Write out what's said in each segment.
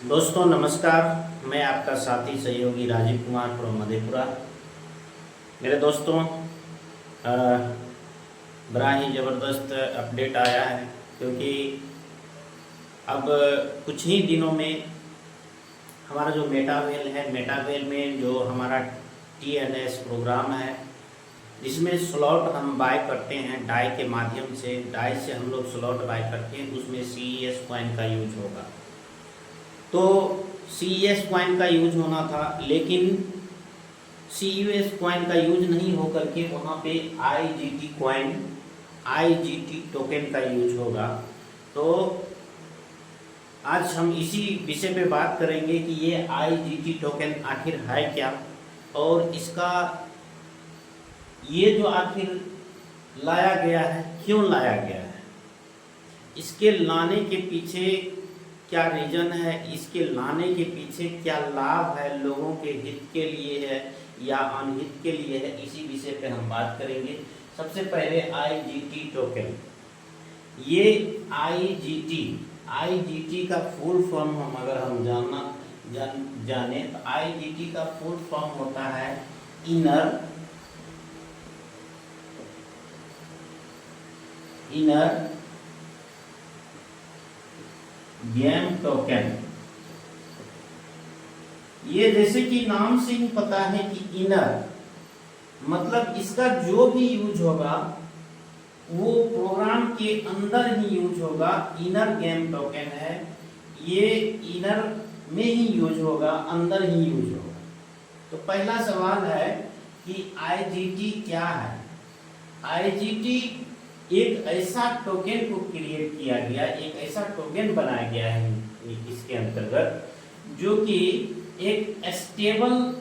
दोस्तों नमस्कार। मैं आपका साथी सहयोगी राजीव कुमार फ्रॉम मधेपुरा। मेरे दोस्तों, अ, बड़ा ही ज़बरदस्त अपडेट आया है, क्योंकि अब कुछ ही दिनों में हमारा जो मेटावेल है, मेटावेल में जो हमारा TNS प्रोग्राम है, जिसमें स्लॉट हम बाय करते हैं डाई के माध्यम से, डाई से हम लोग स्लॉट बाय करते हैं, उसमें CES कॉइन का यूज होगा। तो CES कॉइन का यूज होना था, लेकिन CUS कॉइन का यूज नहीं हो करके वहाँ पे IGT कॉइन, IGT टोकन का यूज होगा। तो आज हम इसी विषय पे बात करेंगे कि ये IGT टोकन आखिर है क्या, और इसका ये जो आखिर लाया गया है, क्यों लाया गया है, इसके लाने के पीछे क्या रीजन है, इसके लाने के पीछे क्या लाभ है, लोगों के हित के लिए है या अनहित के लिए है, इसी विषय पे हम बात करेंगे। सबसे पहले IGT टोकन। ये IGT का फुल फॉर्म हम अगर हम जाने तो IGT का फुल फॉर्म होता है इनर गेम टोकन। ये जैसे कि नाम से ही पता है कि इनर मतलब इसका जो भी यूज होगा वो प्रोग्राम के अंदर ही यूज होगा। इनर गेम टोकन है, ये इनर में ही यूज होगा, अंदर ही यूज होगा। तो पहला सवाल है कि IGT क्या है। IGT एक ऐसा टोकन को क्रिएट किया गया, एक ऐसा टोकन बनाया गया है इसके अंतर्गत, जो कि एक स्टेबल,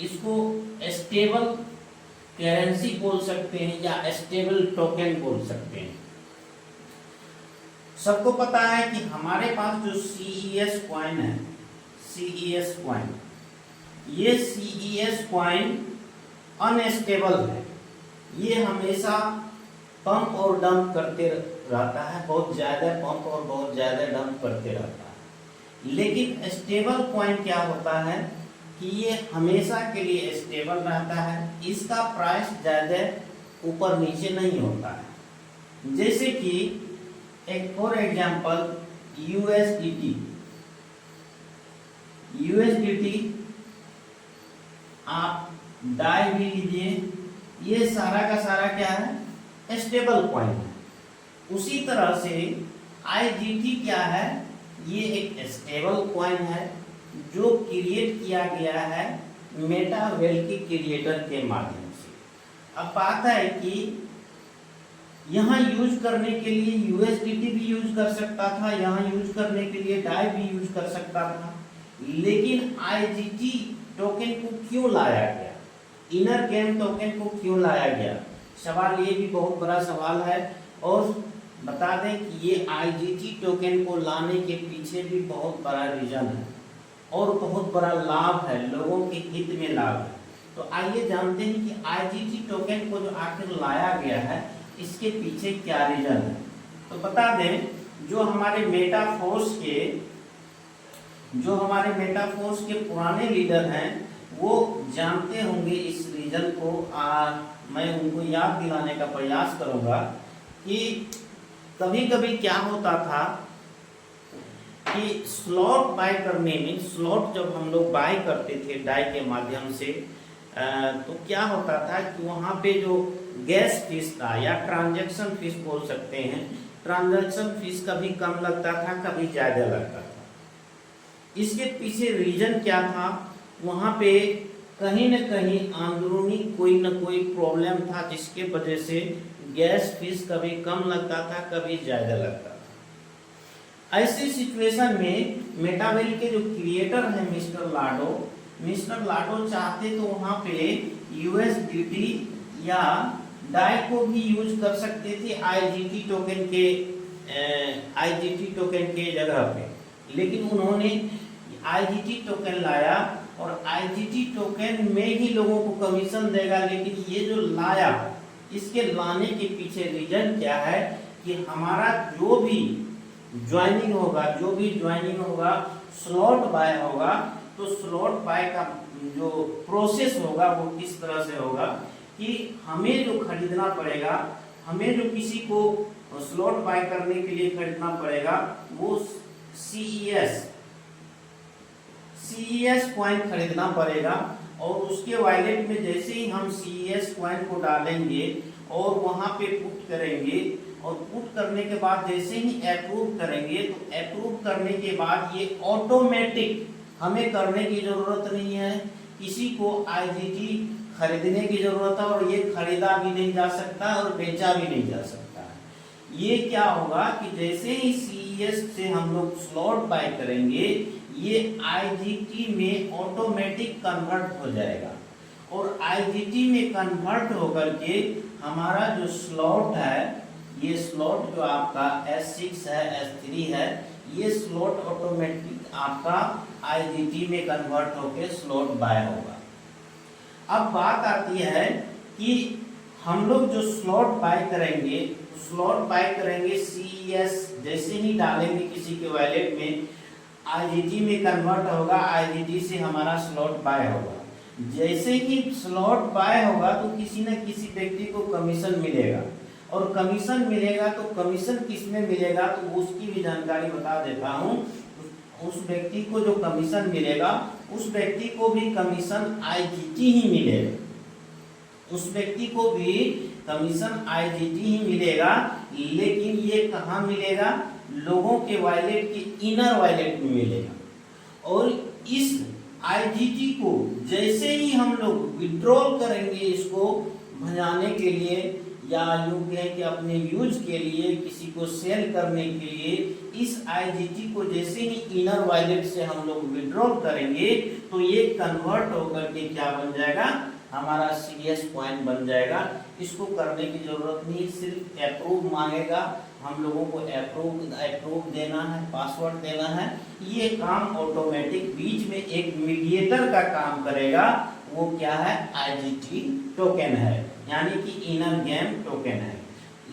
इसको स्टेबल करेंसी बोल सकते हैं या स्टेबल टोकन बोल सकते हैं। सबको पता है कि हमारे पास जो CES कॉइन है, CES कॉइन, ये CES कॉइन अनस्टेबल है। ये हमेशा पंप और डंप करते रहता है, बहुत ज्यादा पंप और बहुत ज्यादा डंप करते रहता है। लेकिन स्टेबल कॉइन क्या होता है कि ये हमेशा के लिए स्टेबल रहता है, इसका प्राइस ज्यादा ऊपर नीचे नहीं होता है। जैसे कि एक फॉर एग्जांपल USDT आप डाई भी लीजिए, ये सारा का सारा क्या है, स्टेबल कॉइन है। उसी तरह से IGT क्या है, ये एक स्टेबल कॉइन है जो क्रिएट किया गया है मेटावेल के क्रिएटर के माध्यम से। अब बात है कि यहाँ यूज करने के लिए USDT भी यूज कर सकता था, यहाँ यूज करने के लिए डाई भी यूज कर सकता था, लेकिन IGT टोकन को क्यों लाया गया, इनर गेम टोकन को क्यों लाया गया, सवाल ये भी बहुत बड़ा सवाल है। और बता दें कि ये IGT टोकन को लाने के पीछे भी बहुत बड़ा रीजन है और बहुत बड़ा लाभ है, लोगों के हित में लाभ है। तो आइए जानते हैं कि IGT टोकन को जो आखिर लाया गया है, इसके पीछे क्या रीजन है। तो बता दें, जो हमारे मेटाफोर्स के पुराने लीडर हैं, वो जानते होंगे इस रीजन को। मैं उनको याद दिलाने का प्रयास करूंगा कि कभी कभी क्या होता था कि स्लॉट बाय करने में, स्लॉट जब हम लोग बाय करते थे डाई के माध्यम से, तो क्या होता था कि वहाँ पे जो गैस फीस था या ट्रांजैक्शन फीस बोल सकते हैं, ट्रांजैक्शन फीस कभी कम लगता था, कभी ज़्यादा लगता था। इसके पीछे रीजन क्या था, वहाँ पे कहीं न कहीं अंदरूनी कोई न कोई प्रॉब्लम था, जिसके वजह से गैस फीस कभी कम लगता था, कभी ज़्यादा लगता था। ऐसी सिचुएशन में मेटावेल के जो क्रिएटर हैं मिस्टर लाडो चाहते तो वहाँ पे USDT या डाई को भी यूज कर सकते थे IGT टोकन के जगह पे, लेकिन उन्होंने IGT टोकन लाया और IGT टोकन में ही लोगों को कमीशन देगा। लेकिन ये जो लाया, इसके लाने के पीछे रीजन क्या है कि हमारा जो भी ज्वाइनिंग होगा, जो भी ज्वाइनिंग होगा, स्लॉट बाय होगा, तो स्लॉट बाय का जो प्रोसेस होगा वो किस तरह से होगा कि हमें जो खरीदना पड़ेगा, हमें जो किसी को स्लॉट बाय करने के लिए खरीदना पड़ेगा वो सीईएस कॉइन खरीदना पड़ेगा। और उसके वॉलेट में जैसे ही हम सीईएस कॉइन को डालेंगे और वहां पे पुट करेंगे, और पुट करने के बाद जैसे ही अप्रूव करेंगे, तो अप्रूव करने के बाद ये ऑटोमेटिक, हमें करने की जरूरत नहीं है, किसी को आईजीटी खरीदने की जरूरत है, और ये खरीदा भी नहीं जा सकता और बेचा भी नहीं जा सकता है। ये क्या होगा कि जैसे ही सीईएस से हम लोग स्लॉट बाय करेंगे, ये आईजीटी में ऑटोमेटिक कन्वर्ट हो जाएगा, और आईजीटी में कन्वर्ट होकर के हमारा जो स्लॉट है, ये स्लॉट जो आपका S6 है, S3 है, ये स्लॉट ऑटोमेटिक आपका आईजीटी में कन्वर्ट होकर स्लॉट बाय होगा। अब बात आती है कि हम लोग जो स्लॉट बाय करेंगे सीईएस जैसे ही डालेंगे किसी के वॉलेट में, आईजीटी में कन्वर्ट होगा, आईजीटी से हमारा स्लॉट बाय होगा। जैसे ही स्लॉट बाय होगा तो किसी न किसी व्यक्ति को कमीशन मिलेगा, और कमीशन मिलेगा तो कमीशन किस में मिलेगा, तो उसकी भी जानकारी बता देता हूं। उस व्यक्ति को जो कमीशन मिलेगा, उस व्यक्ति को भी कमीशन आईजीटी ही मिलेगा, उस व्यक्ति को भी कमीशन आईजीटी ही मिलेगा। लेकिन ये कहाँ मिलेगा, लोगों के वॉलेट के इनर वॉलेट में मिलेगा। और इस आईजीटी को जैसे ही हम लोग विड्रॉल करेंगे, इसको भजाने के लिए या यूं कहें कि अपने यूज के लिए, किसी को सेल करने के लिए, इस आईजीटी को जैसे ही इनर वॉलेट से हम लोग विड्रॉल करेंगे, तो ये कन्वर्ट होकर के क्या बन जाएगा, हमारा सीईएस कॉइन बन जाएगा। इसको करने की जरूरत नहीं, सिर्फ अप्रूव मांगेगा, हम लोगों को अप्रूव देना है, पासवर्ड देना है, ये काम ऑटोमेटिक बीच में एक मीडिएटर का काम करेगा। वो क्या है, आईजीटी टोकन है, यानी कि इनर गेम टोकन है।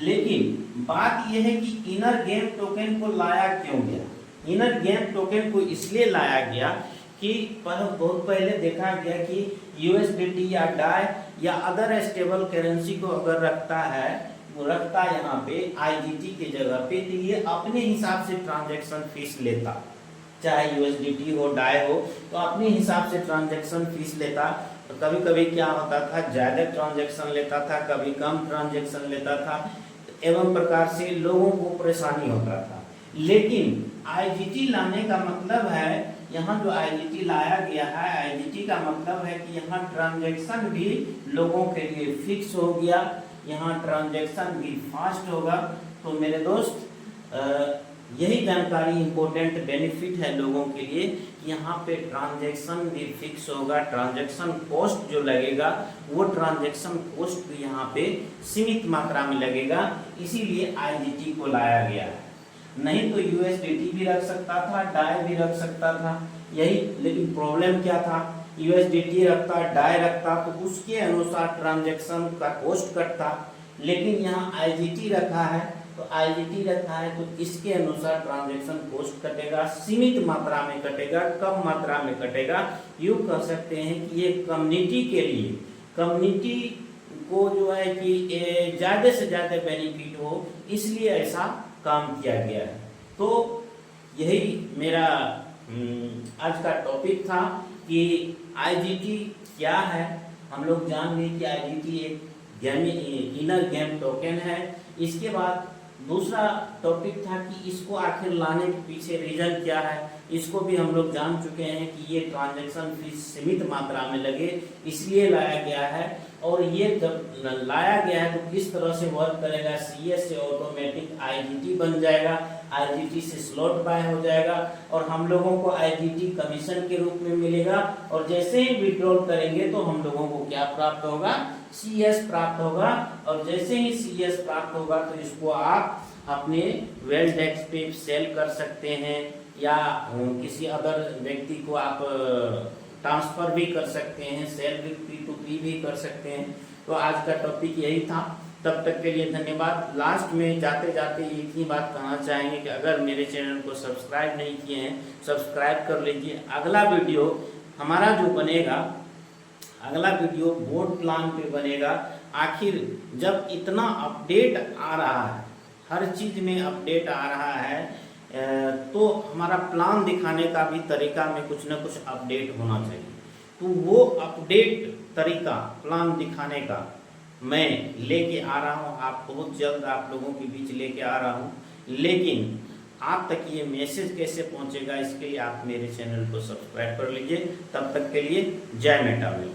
लेकिन बात यह है कि इनर गेम टोकन को लाया क्यों गया। इनर गेम टोकन को इसलिए लाया गया कि बहुत पहले देखा गया कि यूएसडीटी या डाई या अदर स्टेबल करेंसी को अगर रखता है, वो रखता यहाँ पे आईजीटी के जगह पे, तो ये अपने हिसाब से ट्रांजैक्शन फीस लेता, चाहे यूएसडीटी हो, डाई हो, तो अपने हिसाब से ट्रांजैक्शन फीस लेता। तो कभी कभी क्या होता था, ज्यादा ट्रांजैक्शन लेता था, कभी कम ट्रांजैक्शन लेता था, एवं प्रकार से लोगों को परेशानी होता था। लेकिन आईजीटी लाने का मतलब है, यहाँ जो आईजीटी लाया गया है, आईजीटी का मतलब है कि यहाँ ट्रांजैक्शन भी लोगों के लिए फिक्स हो गया, यहाँ ट्रांजैक्शन भी फास्ट होगा। तो मेरे दोस्त, यही जानकारी इंपॉर्टेंट बेनिफिट है लोगों के लिए कि यहाँ पे ट्रांजैक्शन भी फिक्स होगा, ट्रांजैक्शन कॉस्ट जो लगेगा वो ट्रांजैक्शन कॉस्ट भी यहाँ पे सीमित मात्रा में लगेगा, इसीलिए आईजीटी को लाया गया है। नहीं तो यूएसडीटी भी रख सकता था, डाई भी रख सकता था, यही। लेकिन प्रॉब्लम क्या था, यूएसडीटी रखता, डाई रखता तो उसके अनुसार ट्रांजैक्शन का कॉस्ट कटता। लेकिन यहाँ आईजीटी रखा है, तो आईजीटी रखा है तो इसके अनुसार ट्रांजैक्शन कॉस्ट कटेगा, सीमित मात्रा में कटेगा, कम मात्रा में कटेगा। यूँ कह सकते हैं कि ये कम्युनिटी के लिए, कम्युनिटी को जो है कि ज़्यादा से ज़्यादा बेनिफिट हो, इसलिए ऐसा काम किया गया है। तो यही मेरा आज का टॉपिक था कि आईजीटी क्या है। हम लोग जान गए कि आईजीटी एक इनर गेम टोकन है। इसके बाद दूसरा टॉपिक था कि इसको आखिर लाने के पीछे रीजन क्या है, इसको भी हम लोग जान चुके हैं कि ये ट्रांजैक्शन फीस सीमित मात्रा में लगे इसलिए लाया गया है। और ये जब लाया गया है तो किस तरह से वर्क करेगा, सीएस से ऑटोमेटिक आईजीटी बन जाएगा, आईजीटी से स्लॉट बाय हो जाएगा, और हम लोगों को आईजीटी कमीशन के रूप में मिलेगा। और जैसे ही विड्रॉल करेंगे तो हम लोगों को क्या प्राप्त होगा, सीएस प्राप्त होगा। और जैसे ही सीएस प्राप्त होगा तो इसको आप अपने वेल डेस्क पे सेल कर सकते हैं, या किसी अदर व्यक्ति को आप ट्रांसफर भी कर सकते हैं, सेल भी P2P भी कर सकते हैं। तो आज का टॉपिक यही था। तब तक के लिए धन्यवाद। लास्ट में जाते जाते एक ही बात कहना चाहेंगे कि अगर मेरे चैनल को सब्सक्राइब नहीं किए हैं, सब्सक्राइब कर लीजिए। अगला वीडियो हमारा जो बनेगा, अगला वीडियो बोर्ड प्लान पे बनेगा। आखिर जब इतना अपडेट आ रहा है, हर चीज़ में अपडेट आ रहा है, तो हमारा प्लान दिखाने का भी तरीका में कुछ ना कुछ अपडेट होना चाहिए। तो वो अपडेट तरीका प्लान दिखाने का मैं लेके आ रहा हूँ, आप बहुत जल्द आप लोगों के बीच लेके आ रहा हूँ। लेकिन आप तक ये मैसेज कैसे पहुँचेगा, इसके लिए आप मेरे चैनल को सब्सक्राइब कर लीजिए। तब तक के लिए जय मेटावेल।